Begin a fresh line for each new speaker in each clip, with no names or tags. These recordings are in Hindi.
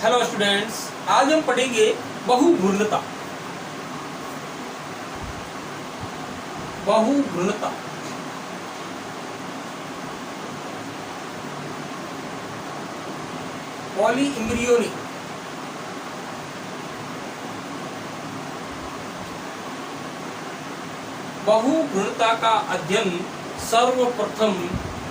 हेलो स्टूडेंट्स, आज हम पढ़ेंगे बहुघूर्णता। बहुघूर्णता पॉलीइम्ब्रियोनिक बहुघूर्णता का अध्ययन सर्वप्रथम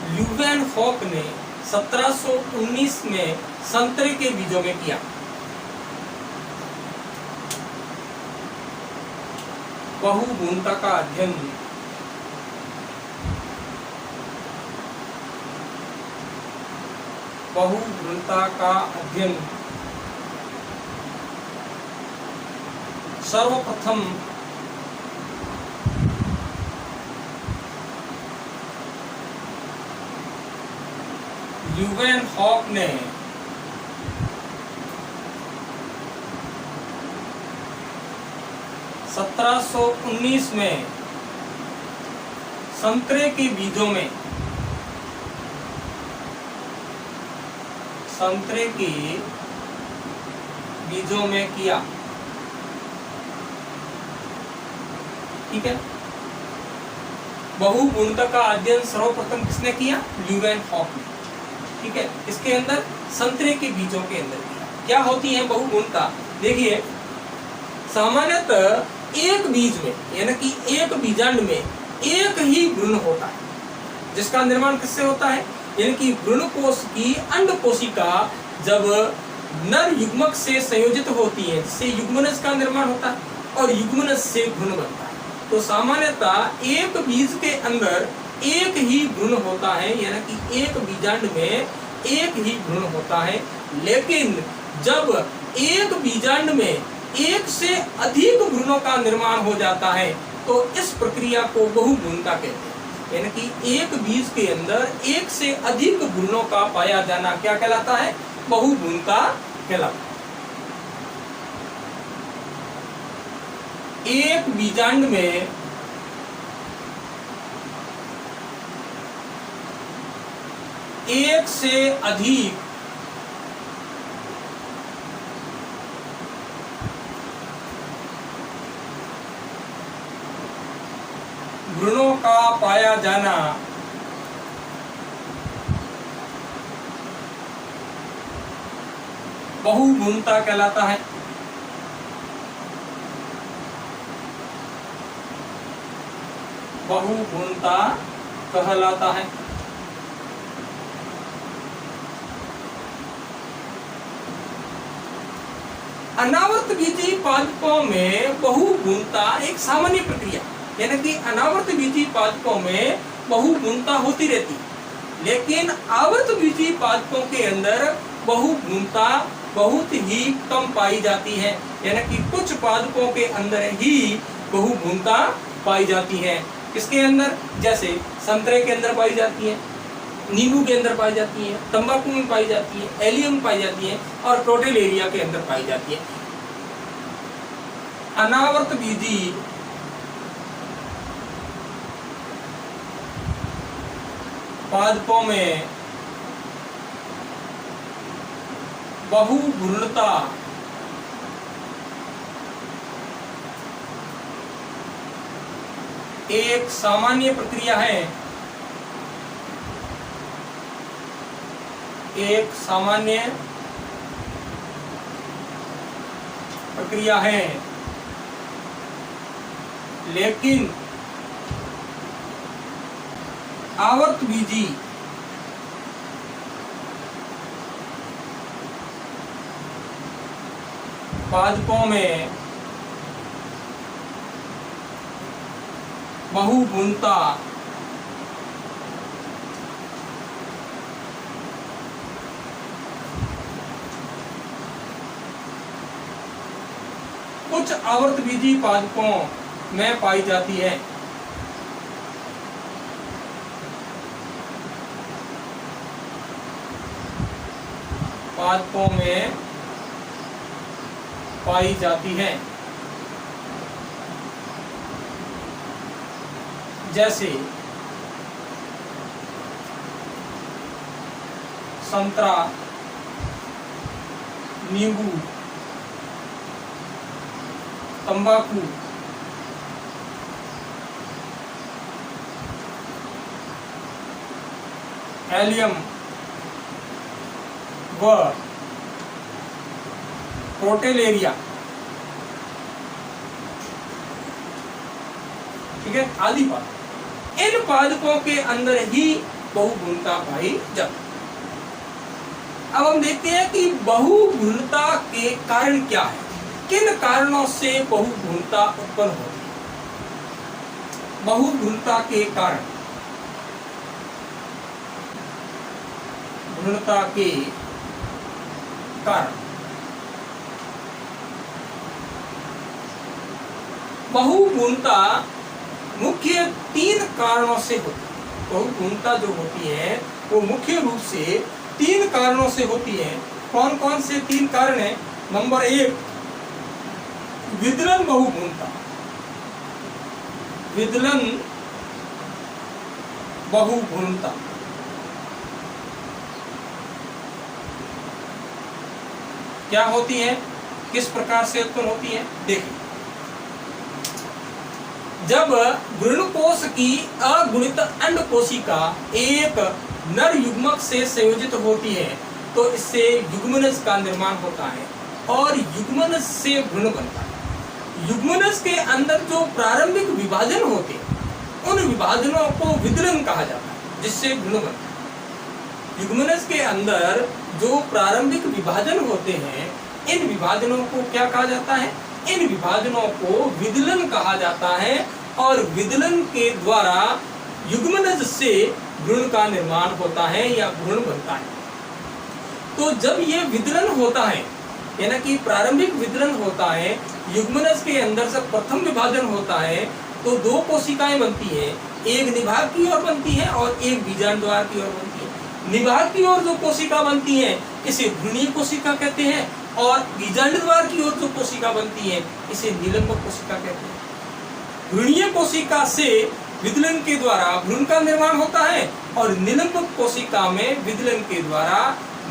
ल्यूवेनहॉक ने 1719 में संतरे के बीजों में किया। बहुघूर्णता का अध्ययन सर्वप्रथम ल्यूवेनहॉक ने 1719 में संतरे के बीजों में किया। ठीक है, बहुघूर्णता का अध्ययन सर्वप्रथम किसने किया? ल्यूवेनहॉक ने। ठीक है, इसके अंदर संतरे के बीजों के अंदर किया। क्या होती है बहुघूर्णता? देखिए, सामान्यतः एक बीज में यानी कि एक बीजांड में एक ही भ्रूण होता है, जिसका निर्माण किससे होता है? यानी कि भ्रूणकोश की अंडकोशिका जब नर युग्मक से संयोजित होती है, जिससे युग्मनज का निर्माण होता है और युग्मनज से भ्रूण बनता है। तो सामान्यतः एक बीज के अंदर एक ही भ्रूण होता है, यानी कि एक बीजांड में एक ही भ्रूण होता है। लेकिन जब एक बीजांड में एक से अधिक भ्रूणों का निर्माण हो जाता है तो इस प्रक्रिया को बहुघूर्णता कहते हैं। यानी कि एक बीज के अंदर एक से अधिक भ्रूणों का पाया जाना क्या कहलाता है? बहुघूर्णता कहलाता है। एक बीजांड में एक से अधिक भ्रूणों का पाया जाना बहुघूर्णता कहलाता है। बहुघूर्णता कहलाता है। अनावर्त बीजी पादपों में बहुघूर्णता एक सामान्य प्रक्रिया, यानी कि अनावर्त बीजी पादपों में बहुघूर्णता होती रहती है। लेकिन आवर्त बीजी पादपों के अंदर बहुघूर्णता बहुत ही कम पाई जाती है, यानी कि कुछ पादपों के अंदर ही बहुघूर्णता पाई जाती है। किसके अंदर? जैसे संतरे के अंदर पाई जाती है, नींबू के अंदर पाई जाती है, तंबाकू में पाई जाती है, एलियम में पाई जाती है और प्रोटेलेरिया के अंदर पाई जाती है। अनावर्त बीजी पादपों में बहुघूर्णता एक सामान्य प्रक्रिया है। एक सामान्य प्रक्रिया है, लेकिन आवर्त बीजी पादपों में बहुघूर्णता कुछ आवर्त बीजी पादपों में पाई जाती है। पादपों में पाई जाती है। जैसे संतरा, नींबू, तंबाकू, हेलियम व प्रोटेलेरिया, ठीक है, आदि पादप। इन पादपों के अंदर ही बहुगुणता पाई जाती। अब हम देखते हैं कि बहुगुणता के कारण क्या है, किन कारणों से बहुगुणता उत्पन्न होती है। बहुगुणता के कारण, गुणता के कारण बहुगुणता मुख्य 3 कारणों से होती है। बहुगुणता जो होती है वो मुख्य रूप से 3 कारणों से होती है। कौन कौन से 3 कारण है? नंबर 1, विदलन बहुगुणता। विदलन बहुगुणता क्या होती है, किस प्रकार से उत्पन्न होती है? देखिए, जब भ्रूणकोश की अगुणित अंड कोशिका एक नर युग्मक से संयोजित होती है तो इससे युग्मनज का निर्माण होता है और युग्मनज से भ्रूण बनता है। युग्मनज के अंदर जो प्रारंभिक विभाजन होते हैं उन विभाजनों को विदलन कहा जाता है, जिससे भ्रूण बनता है। युग्मनज के अंदर जो प्रारंभिक विभाजन होते हैं इन विभाजनों को क्या कहा जाता है? इन विभाजनों को विदलन कहा जाता है और विदलन के द्वारा युग्मनज से भ्रूण का निर्माण होता है या भ्रूण बनता है। तो जब ये विदलन होता है, यानी कि प्रारंभिक विदलन होता है, युग्मनज के अंदर से प्रथम विभाजन होता है तो 2 कोशिकाएं बनती है, एक निभाग की ओर बनती है और एक बीजांड द्वार की ओर बनती है। निभाग की ओर जो कोशिका बनती है इसे भ्रूणीय कोशिका कहते हैं और बीजांड द्वार की ओर जो कोशिका बनती है इसे निलंबक कोशिका कहते हैं। भ्रूणीय कोशिका से विदलन के द्वारा भ्रूण का निर्माण होता है और निलंबक कोशिका में विदलन के द्वारा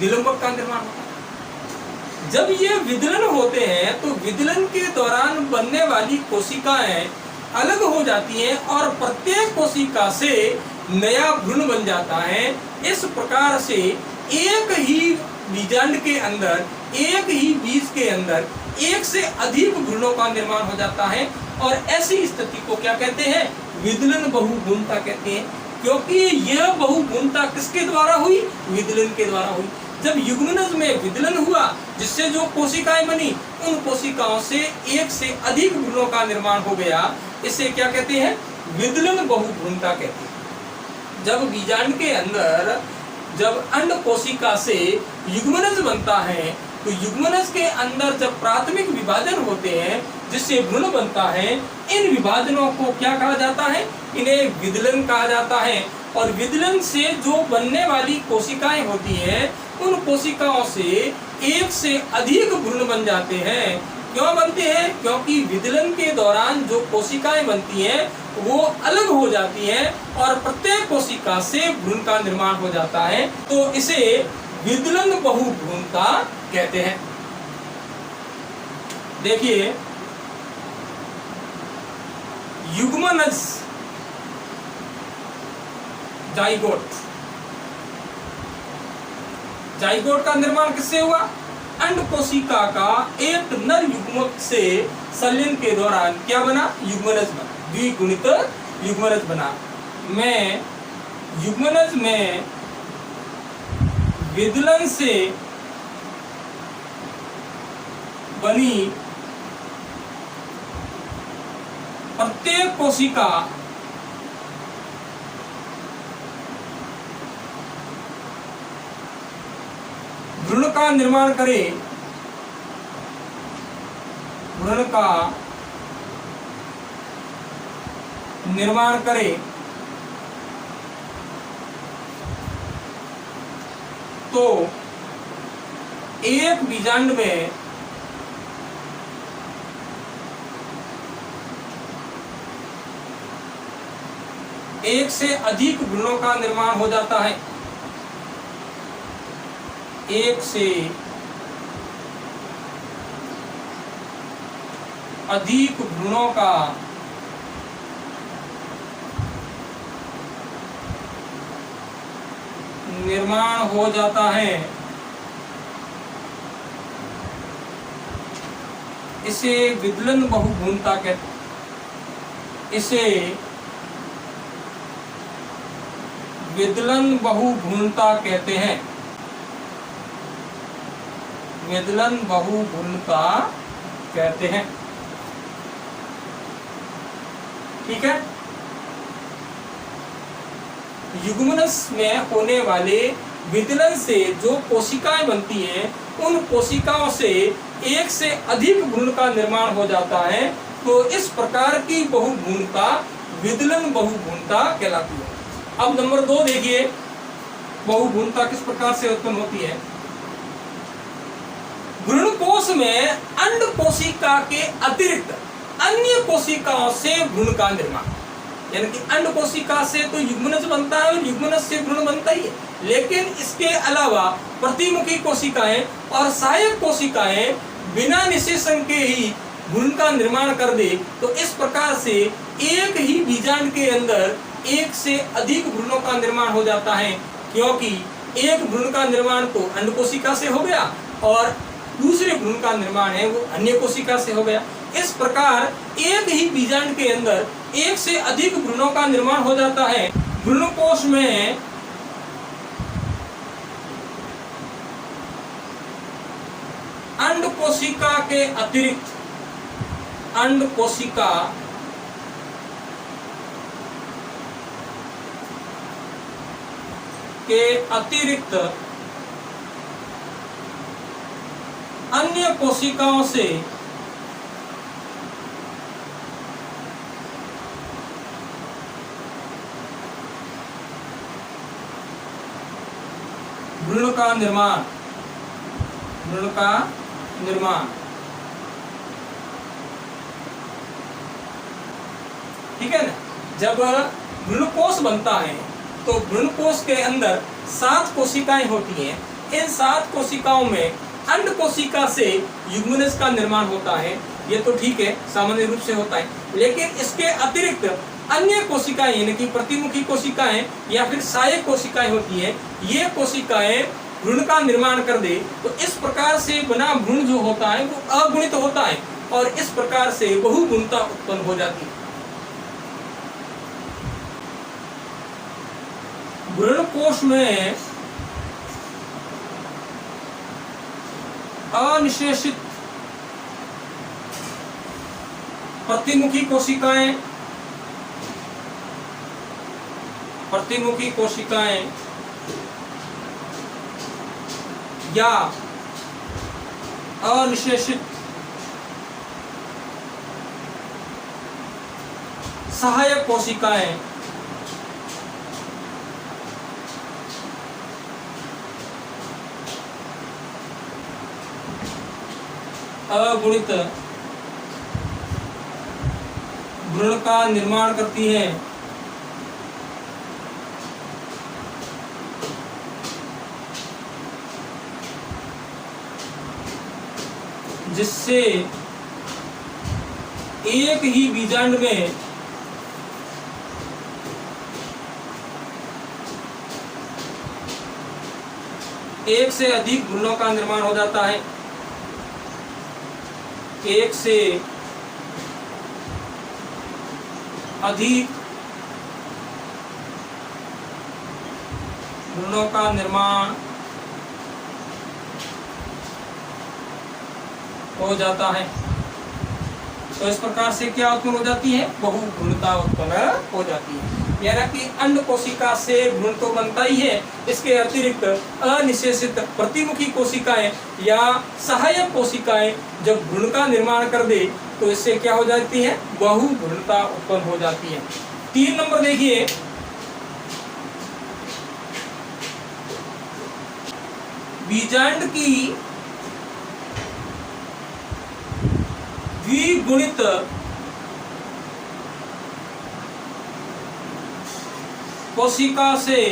निलंबक का निर्माण होता है। जब ये विदलन होते हैं तो विदलन के दौरान बनने वाली कोशिकाएं अलग हो जाती हैं और प्रत्येक कोशिका से नया भ्रूण बन जाता है। इस प्रकार से एक ही बीजांड के अंदर, एक ही बीज के अंदर एक से अधिक भ्रूणों का निर्माण हो जाता है और ऐसी स्थिति को क्या कहते हैं? विदलन बहुगुणता कहते हैं। क्योंकि यह बहुगुणता किसके द्वारा हुई? विदलन के द्वारा हुई। जब युग्मनज में विदलन हुआ जिससे जो कोशिकाएं बनी उन कोशिकाओं से एक से अधिक भ्रूणों का निर्माण हो गया, इसे क्या कहते हैं? विदलन बहुगुणता कहते हैं। जब बीजांड के अंदर जब अंड कोशिका से युग्मनज बनता है तो युग्मनज के अंदर जब प्राथमिक विभाजन होते हैं जिससे भ्रूण बनता है, इन विभाजनों को क्या कहा जाता है? इन्हें विदलन कहा जाता है। और विदलन से जो बनने वाली कोशिकाएं होती हैं उन कोशिकाओं से एक से अधिक भ्रूण बन जाते हैं। क्यों बनते हैं? क्योंकि विदलन के दौरान जो कोशिकाएं बनती हैं वो अलग हो जाती हैं और प्रत्येक कोशिका से भ्रूण का निर्माण हो जाता है, तो इसे विदलन बहुभ्रूणता कहते हैं। देखिए, युग्मनज जाइगोट, जाइगोट का निर्माण किससे हुआ? अंड कोशिका का एक नर युग्मक से संलयन के दौरान क्या बना? युग्मनज बना, द्विगुणित युग्मनज बना। मैं युग्मनज में विदलन से बनी प्रत्येक कोशिका भ्रूण का निर्माण करे, भ्रूण का निर्माण करे तो एक बीजांड में एक से अधिक भ्रूणों का निर्माण हो जाता है। एक से अधिक भ्रूणों का निर्माण हो जाता है, इसे विदलन बहुभ्रूणता कहते, इसे विदलन बहुभ्रूणता कहते हैं। विदलन बहुभ्रूणता कहते हैं। ठीक है। युग्मनस में होने वाले विदलन से जो कोशिकाएं बनती हैं, उन कोशिकाओं से एक से अधिक भ्रूण का निर्माण हो जाता है, तो इस प्रकार की बहुभ्रूणता विदलन बहुभ्रूणता कहलाती है। अब नंबर 2 देखिए, बहुभ्रूणता किस प्रकार से उत्पन्न होती है। भ्रूणकोश में अंड कोशिका के अतिरिक्त अन्य कोशिकाओं से भ्रूण का निर्माण, यानी कि अंड कोशिका से तो युग्मनज बनता है और युग्मनज से भ्रूण बनता ही है, लेकिन इसके अलावा प्रतिमुखी कोशिकाएं और सहायक कोशिकाएं बिना निषेचन के ही भ्रूण का निर्माण कर दे, तो इस प्रकार से एक ही बीजांड के अंदर एक से अधिक भ्रूणों का निर्माण हो जाता है, क्योंकि एक भ्रूण का निर्माण तो अंड कोशिका से हो गया और दूसरे भ्रूण का निर्माण है वो अन्य कोशिका से हो गया। इस प्रकार एक ही बीजांड के अंदर एक से अधिक भ्रूणों का निर्माण हो जाता है। भ्रूणकोश में अंड कोशिका के अतिरिक्त अंड कोशिका के अतिरिक्त अन्य कोशिकाओं से भ्रूण का निर्माण ठीक है ना। जब भ्रूणकोश बनता है तो भ्रूणकोश के अंदर 7 कोशिकाएं होती हैं। इन 7 कोशिकाओं में अंड कोशिका से युग्मनज का निर्माण होता है, ये तो ठीक है, सामान्य रूप से होता है, लेकिन इसके अतिरिक्त अन्य कोशिकाएं यानी कि प्रतिमुखी कोशिकाएं या फिर सहायक कोशिकाएं होती हैं, ये कोशिकाएं भ्रूण का निर्माण कर दे, तो इस प्रकार से बना भ्रूण जो होता है वो अगुणित होता है और इस प्रकार से बहुभ्रूणता उत्पन्न हो जाती है। भ्रूणकोश में अनिषेचित प्रतिमुखी कोशिकाएं या अनिषेचित सहायक कोशिकाएं अगुणित भ्रूण का निर्माण करती है, जिससे एक ही बीजांड में एक से अधिक भ्रूणों का निर्माण हो जाता है। एक से अधिक भ्रूणों का निर्माण हो जाता है, तो इस प्रकार से क्या उत्पन्न हो जाती है, बहुभ्रूणता उत्पन्न हो जाती है। यानी कि अंड कोशिका से भ्रूण तो बनता ही है, इसके अतिरिक्त अनिषेचित प्रतिमुखी कोशिकाएं या सहायक कोशिकाएं जब भ्रूण का निर्माण कर दे, तो इससे क्या हो जाती है, बहुभ्रूणता उत्पन्न हो जाती है। 3 नंबर देखिए, बीजांड की द्विगुणित कोशिका से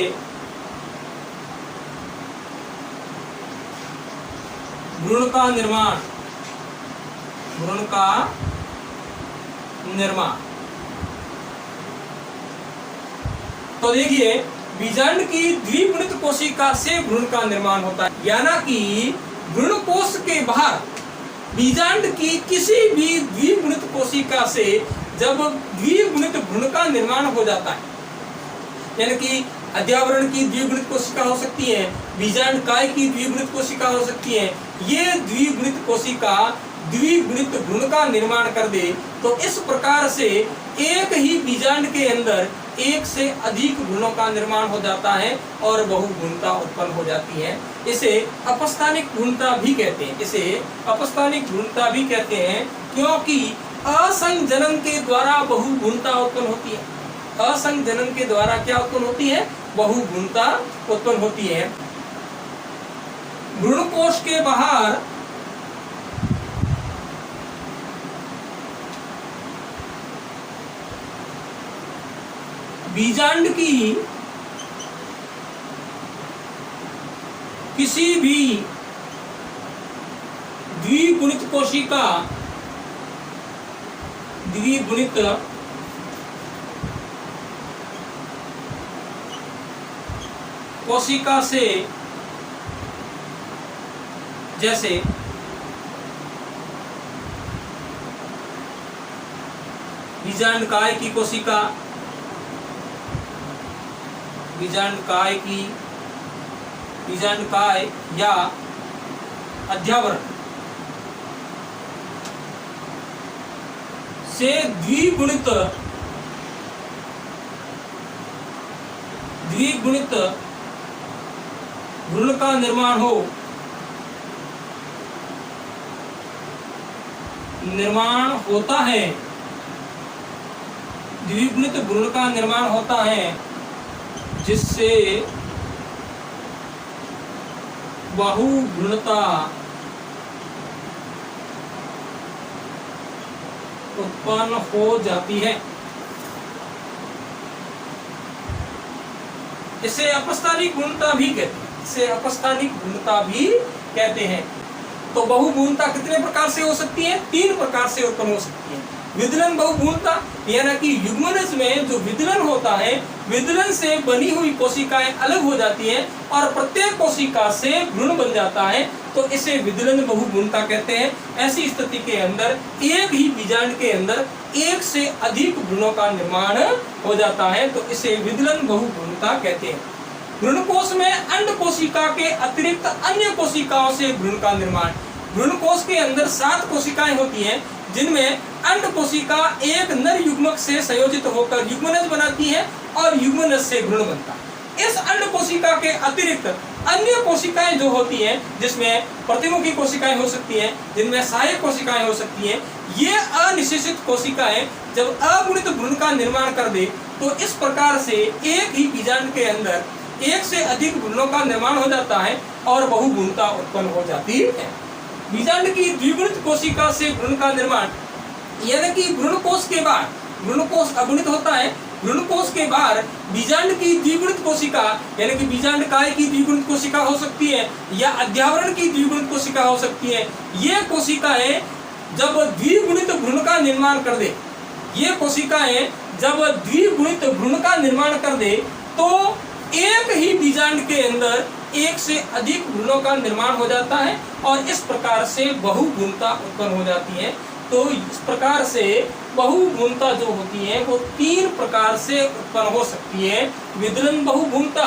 भ्रूण का निर्माण। तो देखिए, बीजांड की द्विगुणित कोशिका से भ्रूण का निर्माण होता है, यानी कि भ्रूण कोश के बाहर बीजांड की किसी भी द्विगुणित कोशिका से जब द्विगुणित भ्रूण का निर्माण हो जाता है, यानी कि अध्यावरण की द्विगुणित कोशिका हो सकती है, बीजांड काय की द्विगुणित कोशिका हो सकती है, ये द्विगुणित कोशिका द्विगुणित भ्रूण का निर्माण कर दे, तो इस प्रकार से एक ही बीजांड के अंदर एक से अधिक भ्रूणों का निर्माण हो जाता है और बहुभ्रूणता उत्पन्न हो जाती है। इसे अपस्थानिक भ्रूणता भी कहते हैं, इसे अपस्थानिक भ्रूणता भी कहते हैं, क्योंकि असंजनन के द्वारा बहुभ्रूणता उत्पन्न होती है। असंजनन के द्वारा क्या उत्पन्न होती है? बहुभ्रूणता उत्पन्न होती है। भ्रूण कोश के बाहर बीजांड की किसी भी द्विगुणित कोशिका द्विगुणित कोशिका से, जैसे बीजांड काय की कोशिका, बीजांड काय या अध्यावरण से द्विगुणित भ्रूण का निर्माण होता है, द्विगुणित भ्रूण का निर्माण होता है, जिससे बहुभ्रूणता उत्पन्न हो जाती है। इसे अपस्थानिक भ्रूणता भी कहते हैं, इसे अपस्थानिक भ्रूणता भी कहते हैं। तो बहुभ्रूणता कितने प्रकार से हो सकती है? 3 प्रकार से उत्पन्न हो सकती है। विदलन बहुभ्रूणता, यानी कि युग्मनज में जो विदलन होता है, विदलन से बनी हुई कोशिकाएं अलग हो जाती हैं और प्रत्येक कोशिका से भ्रूण बन जाता है, तो इसे विदलन बहुभ्रूणता कहते हैं। ऐसी स्थिति के अंदर एक ही बीजांड के अंदर एक से अधिक भ्रूणों का निर्माण हो जाता है, तो इसे विदलन बहुभ्रूणता कहते हैं। भ्रूण कोश में अंड कोशिका के अतिरिक्त अन्य कोशिकाओं से भ्रूण का निर्माण। भ्रूण कोश के अंदर 7 कोशिकाएं होती हैं, जिनमें अंड कोशिका एक नर युग्मक से संयोजित होकर युग्मनज बनाती है और युग्मनज से भ्रूण बनता है। इस अंड कोशिका के अतिरिक्त अन्य कोशिकाएं जो होती हैं, जिसमें प्रतिमुखी कोशिकाएं हो सकती हैं, जिनमें सहायक कोशिकाएं हो सकती हैं, ये अनिषेचित कोशिकाएं जब अगुणित भ्रूण का निर्माण कर दे, तो इस प्रकार से एक ही बीजांड के अंदर एक से अधिक भ्रूणों का निर्माण हो जाता है और बहुभ्रूणता उत्पन्न हो जाती है। बीजांड की द्विगुणित कोशिका से भ्रूण का निर्माण, यानी कि भ्रूण कोश के बाहर, भ्रूण कोश अगुणित होता है, भ्रूण कोश के बाहर बीजांड की द्विगुणित कोशिका, यानी कि बीजांड काय की द्विगुणित कोशिका हो सकती है या अध्यावरण की द्विगुणित कोशिका हो सकती है। ये कोशिकाएं जब द्विगुणित भ्रूण का निर्माण कर दे, ये कोशिकाएं जब द्विगुणित भ्रूण का निर्माण कर दे, तो एक ही बीजांड के अंदर एक से अधिक भ्रूणों का निर्माण हो जाता है और इस प्रकार से बहुभ्रूणता उत्पन्न हो जाती है। तो इस प्रकार से बहुभ्रूणता जो होती है वो 3 प्रकार से उत्पन्न हो सकती है। विदलन बहुभ्रूणता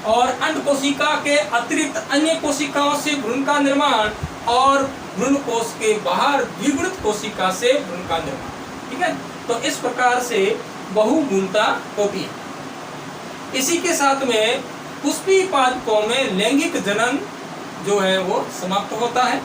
और अंड कोशिका के अतिरिक्त अन्य कोशिकाओं से भ्रूण का निर्माण और भ्रूण कोश के बाहर द्विगुणित कोशिका से भ्रूण का निर्माण। ठीक है, तो इस प्रकार से बहुभ्रूणता होती है। इसी के साथ में पुष्पी पादपों में लैंगिक जनन जो है वो समाप्त होता है।